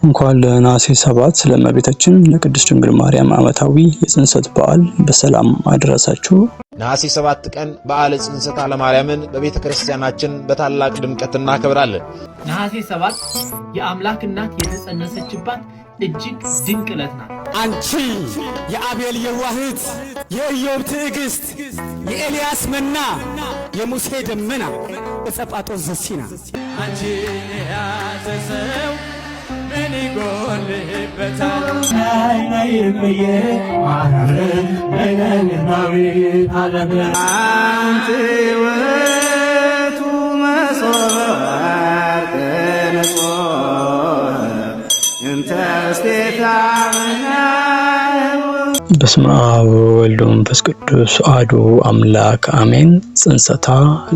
እንኳን ለነሐሴ 7 ለእመቤታችን ለቅድስት ድንግል ማርያም ዓመታዊ የጽንሰት በዓል በሰላም አደረሳችሁ። ነሐሴ 7 ቀን በዓለ ጽንሰተ ለማርያምን በቤተ ክርስቲያናችን በታላቅ ድምቀት እናከብራለን። ነሐሴ 7 የአምላክ እናት የተጸነሰችባት እጅግ ድንቅ ዕለት ናት። አንቺ የአቤል የዋህት የኢዮብ ትዕግስት የኤልያስ መና የሙሴ ደመና በጸጳጦስ ዘሲና አንቺ ያዘሰው ምን ይጎልበታል? አይናይምዬ ማረን በገናዊ ዓለም አንቺ ውእቱ መሶበ ተነቆ እንተ ስቴታና በስመ አብ ወወልድ ወመንፈስ ቅዱስ አሐዱ አምላክ አሜን። ጽንሰታ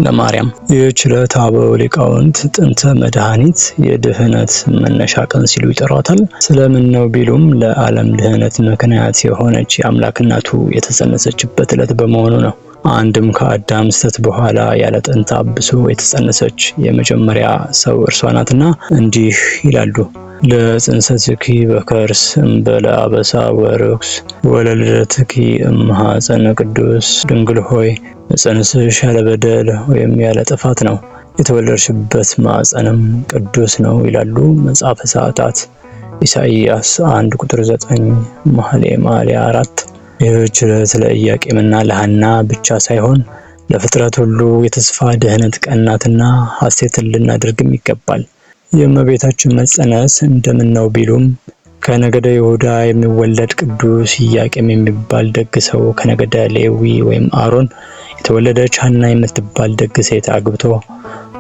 ለማርያም። ይህች ዕለት አበው ሊቃውንት ጥንተ መድኃኒት የድህነት መነሻ ቀን ሲሉ ይጠሯታል። ስለምን ነው ቢሉም ለዓለም ድህነት ምክንያት የሆነች የአምላክ እናቱ የተጸነሰችበት ዕለት በመሆኑ ነው። አንድም ከአዳም ስተት በኋላ ያለ ጥንት አብሶ የተጸነሰች የመጀመሪያ ሰው እርሷ ናትና እንዲህ ይላሉ። ለጽንሰትኪ በከርስ እምበለ አበሳ ወርኩስ ወለልደትኪ እምኀፀነ ቅዱስ። ድንግል ሆይ መጸነስሽ ያለ በደል ወይም ያለ ጥፋት ነው፣ የተወለድሽበት ማዕፀንም ቅዱስ ነው ይላሉ መጽሐፈ ሰዓታት ኢሳይያስ 1:9 መኃልየ 4። ይህች ዕለት ለኢያቄምና ለሐና ብቻ ሳይሆን ለፍጥረት ሁሉ የተስፋ ድህነት ቀን ናትና ሐሴትን ልናደርግም ይገባል። የእመቤታችን መጸነስ እንደምን ነው ቢሉም ከነገደ ይሁዳ የሚወለድ ቅዱስ ኢያቄም የሚባል ደግ ሰው ከነገደ ሌዊ ወይም አሮን የተወለደች ሐና የምትባል ደግ ሴት አግብቶ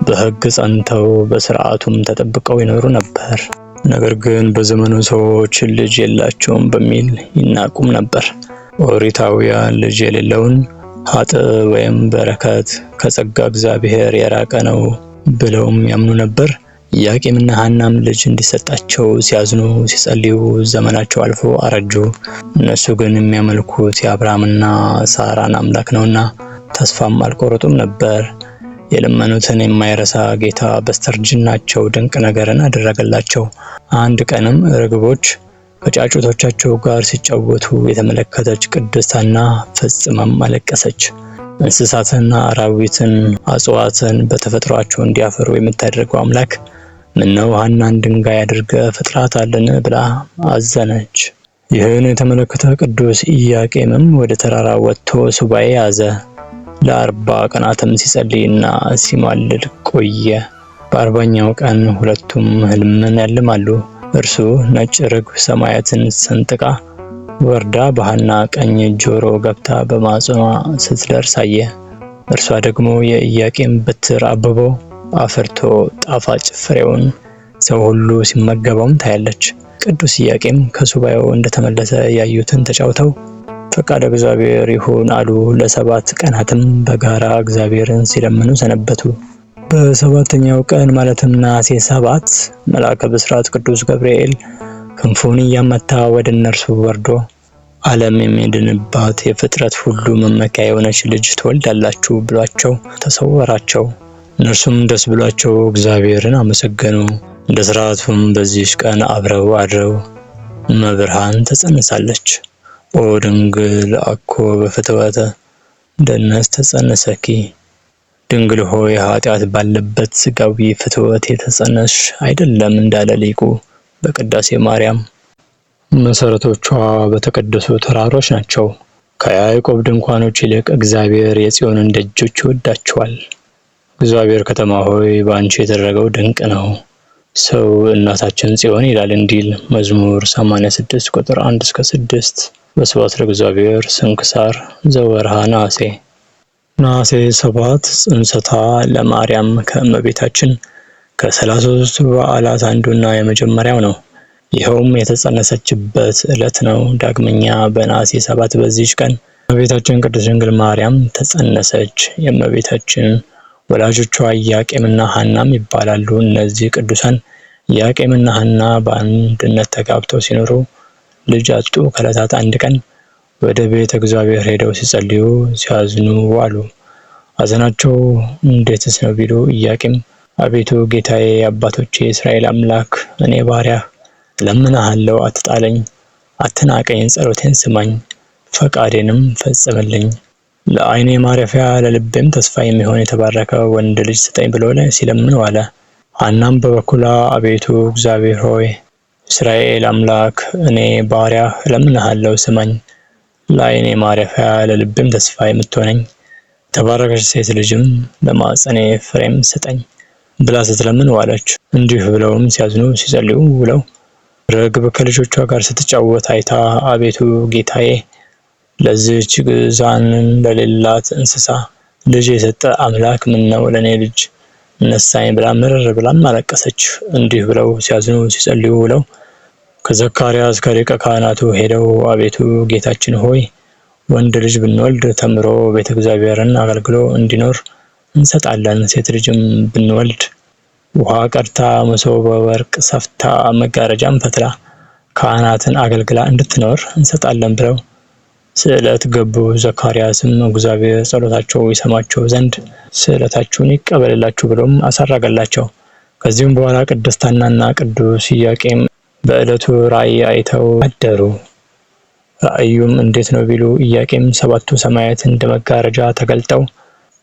በሕግ ጸንተው በሥርዓቱም ተጠብቀው ይኖሩ ነበር። ነገር ግን በዘመኑ ሰዎች ልጅ የላቸውም በሚል ይናቁም ነበር። ኦሪታውያን ልጅ የሌለውን ኃጥእ ወይም በረከት ከጸጋ እግዚአብሔር የራቀ ነው ብለውም ያምኑ ነበር። ኢያቄምና ሐናም ልጅ እንዲሰጣቸው ሲያዝኑ ሲጸልዩ ዘመናቸው አልፎ አረጁ። እነሱ ግን የሚያመልኩት የአብርሃምና ሳራን አምላክ ነውና ተስፋም አልቆረጡም ነበር። የለመኑትን የማይረሳ ጌታ በስተርጅናቸው ድንቅ ነገርን አደረገላቸው። አንድ ቀንም ርግቦች ከጫጩቶቻቸው ጋር ሲጫወቱ የተመለከተች ቅድስት ሐና ፈጽማም አለቀሰች። እንስሳትና አራዊትን አጽዋትን በተፈጥሯቸው እንዲያፈሩ የምታደርገው አምላክ ምነው ሐናን ድንጋይ አድርገህ ፈጥራታልን ብላ አዘነች። ይህን የተመለከተ ቅዱስ ኢያቄምም ወደ ተራራ ወጥቶ ሱባኤ ያዘ። ለ40 ቀናትም ሲጸልይና ሲማልድ ቆየ። በ40ኛው ቀን ሁለቱም ሕልምን ያልማሉ። እርሱ ነጭ ርግብ ሰማያትን ሰንጥቃ ወርዳ በሐና ቀኝ ጆሮ ገብታ በማጽኗ ስትደርስ አየ። እርሷ ደግሞ የኢያቄም በትር አብቦ አፍርቶ ጣፋጭ ፍሬውን ሰው ሁሉ ሲመገበውም ታያለች። ቅዱስ ኢያቄም ከሱባኤው እንደተመለሰ ያዩትን ተጫውተው ፈቃደ እግዚአብሔር ይሁን አሉ። ለ7 ቀናትም በጋራ እግዚአብሔርን ሲለምኑ ሰነበቱ። በ7ኛው ቀን ማለትም ነሐሴ 7 መልአከ ብስራት ቅዱስ ገብርኤል ክንፉን እያመታ ወደ እነርሱ ወርዶ ዓለም የሚድንባት የፍጥረት ሁሉ መመኪያ የሆነች ልጅ ትወልዳላችሁ ብሏቸው ተሰወራቸው። እነርሱም ደስ ብሏቸው እግዚአብሔርን አመሰገኑ። እንደ ሥርዓቱም በዚህ ቀን አብረው አድረው እመብርሃን ተጸንሳለች። ኦ ድንግል አኮ በፍትወተ ደነስ ተጸነሰኪ። ድንግል ሆይ ኃጢአት ባለበት ሥጋዊ ፍትወት የተጸነስሽ አይደለም እንዳለ ሊቁ በቅዳሴ ማርያም። መሰረቶቿ በተቀደሱ ተራሮች ናቸው። ከያዕቆብ ድንኳኖች ይልቅ እግዚአብሔር የጽዮንን ደጆች ይወዳቸዋል። እግዚአብሔር ከተማ ሆይ በአንቺ የተደረገው ድንቅ ነው። ሰው እናታችን ጽዮን ይላል እንዲል መዝሙር 86 ቁጥር 1-6። በስብሐት ለእግዚአብሔር። ስንክሳር ዘወርኀ ነሐሴ። ነሐሴ 7 ጽንሰታ ለማርያም ከእመቤታችን ከ33 በዓላት አንዱና የመጀመሪያው ነው። ይኸውም የተጸነሰችበት ዕለት ነው። ዳግመኛ በነሐሴ 7 በዚህች ቀን እመቤታችን ቅድስት ድንግል ማርያም ተጸነሰች። የእመቤታችን ወላጆቿ ኢያቄምና ሐናም ይባላሉ። እነዚህ ቅዱሳን ኢያቄምና ሐና በአንድነት ተጋብተው ሲኖሩ ልጅ አጡ። ከዕለታት አንድ ቀን ወደ ቤተ እግዚአብሔር ሄደው ሲጸልዩ ሲያዝኑ ዋሉ። ሐዘናቸው እንዴትስ ነው ቢሉ ኢያቄም አቤቱ ጌታዬ አባቶቼ የእስራኤል አምላክ እኔ ባሪያህ እለምንሃለሁ አትጣለኝ፣ አትናቀኝ፣ ጸሎቴን ስማኝ፣ ፈቃዴንም ፈጽምልኝ። ለዓይኔ ማረፊያ ለልቤም ተስፋ የሚሆን የተባረከ ወንድ ልጅ ስጠኝ ብሎ ሲለምን ዋለ። ሐናም በበኩሏ አቤቱ እግዚአብሔር ሆይ እስራኤል አምላክ እኔ ባሪያህ እለምንሃለሁ ስማኝ፣ ለዓይኔ ማረፊያ ለልቤም ተስፋ የምትሆነኝ የተባረከች ሴት ልጅም ለማኅፀኔ ፍሬም ስጠኝ ብላ ስትለምን ዋለች። እንዲህ ብለውም ሲያዝኑ ሲጸልዩ ውለው ርግብ ከልጆቿ ጋር ስትጫወት አይታ አቤቱ ጌታዬ ለዚህች ግዛን ለሌላት እንስሳ ልጅ የሰጠ አምላክ ምን ነው ለኔ ልጅ ነሳኝ ብላ ምርር ብላም አለቀሰች። እንዲህ ብለው ሲያዝኑ ሲጸልዩ ውለው ከዘካርያስ ከሊቀ ካህናቱ ሄደው አቤቱ ጌታችን ሆይ ወንድ ልጅ ብንወልድ ተምሮ ቤተ እግዚአብሔርን አገልግሎ እንዲኖር እንሰጣለን። ሴት ልጅም ብንወልድ ውሃ ቀድታ መሶበ ወርቅ ሰፍታ መጋረጃም ፈትላ ካህናትን አገልግላ እንድትኖር እንሰጣለን ብለው ስዕለት ገቡ። ዘካርያስም እግዚአብሔር ጸሎታቸው ይሰማቸው ዘንድ ስዕለታቸውን ይቀበልላችሁ ብሎም አሳረገላቸው። ከዚህም በኋላ ቅድስት ሐናና ቅዱስ ኢያቄም በዕለቱ ራእይ አይተው አደሩ። ራእዩም እንዴት ነው ቢሉ ኢያቄም ሰባቱ ሰማያት እንደ መጋረጃ ተገልጠው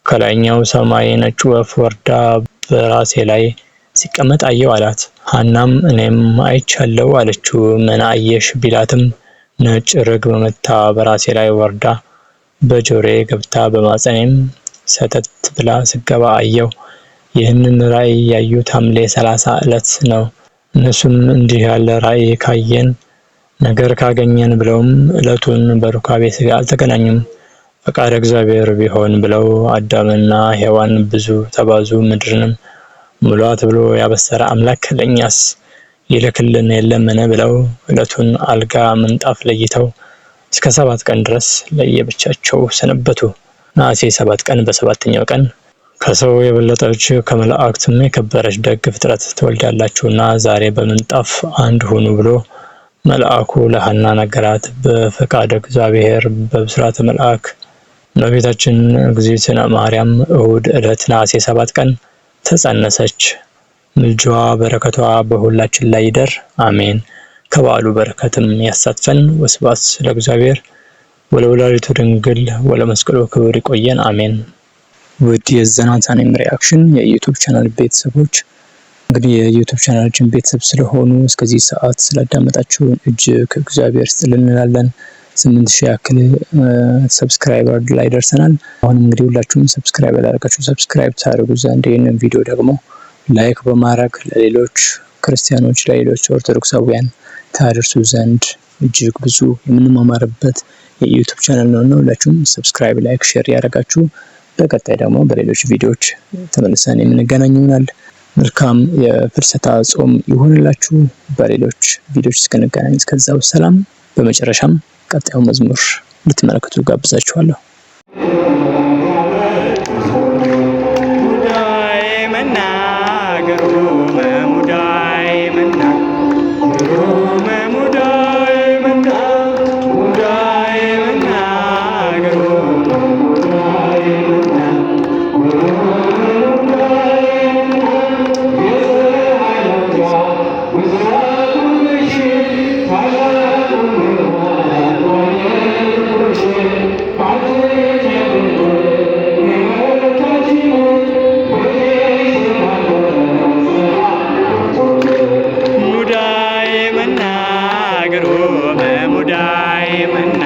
ከላይኛው ሰማይ ነጭ ወፍ ወርዳ በራሴ ላይ ሲቀመጥ አየው አላት። ሐናም እኔም አይቻለው አለችው። ምን አየሽ ቢላትም ነጭ ርግብ መታ በራሴ ላይ ወርዳ በጆሮዬ ገብታ በማጸኔም ሰተት ብላ ስገባ አየው። ይህንን ራእይ ያዩት ሐምሌ 30 ዕለት ነው። እነሱም እንዲህ ያለ ራእይ ካየን ነገር ካገኘን ብለውም ዕለቱን በሩካቤ ሥጋ አልተገናኙም። ፈቃደ እግዚአብሔር ቢሆን ብለው አዳምና ሔዋን ብዙ ተባዙ ምድርንም ሙሏት ብሎ ያበሰረ አምላክ ለእኛስ ይልክልን የለምን ብለው ዕለቱን አልጋ ምንጣፍ ለይተው እስከ 7 ቀን ድረስ ለየብቻቸው ሰነበቱ። ነሐሴ 7 ቀን በሰባተኛው ቀን ከሰው የበለጠች ከመላእክትም የከበረች ደግ ፍጥረት ትወልዳላችሁና ዛሬ በምንጣፍ አንድ ሁኑ ብሎ መልአኩ ለሐና ነገራት። በፈቃደ እግዚአብሔር በብስራተ መልአክ እመቤታችን እግዝእትነ ማርያም እሁድ ዕለት ነሐሴ 7 ቀን ተጸነሰች። ምልጃዋ በረከቷ በሁላችን ላይ ይደር አሜን። ከበዓሉ በረከትም ያሳትፈን። ወስብሐት ለእግዚአብሔር ወለወላዲቱ ድንግል ወለመስቀሉ ክቡር። ይቆየን አሜን። ውድ የዘናታኔም ሪአክሽን የዩቲዩብ ቻናል ቤተሰቦች እንግዲህ የዩቲዩብ ቻናላችን ቤተሰብ ስለሆኑ እስከዚህ ሰዓት ስላዳመጣችሁን እጅግ እግዚአብሔር ይስጥልን እንላለን። 8000 ያክል ሰብስክራይበር ላይ ደርሰናል። አሁንም እንግዲህ ሁላችሁም ሰብስክራይብ ያላደረጋችሁ ሰብስክራይብ ታደርጉ ዘንድ ይህንን ቪዲዮ ደግሞ ላይክ በማድረግ ለሌሎች ክርስቲያኖች ለሌሎች ኦርቶዶክሳውያን ታደርሱ ዘንድ እጅግ ብዙ የምንማማርበት የዩቲዩብ ቻናል ነውና ሁላችሁም ሰብስክራይብ፣ ላይክ፣ ሼር ያደረጋችሁ በቀጣይ ደግሞ በሌሎች ቪዲዮዎች ተመልሰን የምንገናኝ ይሆናል። መልካም የፍልሰታ ጾም ይሁንላችሁ። በሌሎች ቪዲዮዎች እስክንገናኝ እስከዛው ሰላም። በመጨረሻም ቀጣዩ መዝሙር ልትመለከቱ ጋብዛችኋለሁ። ሙዳይ መና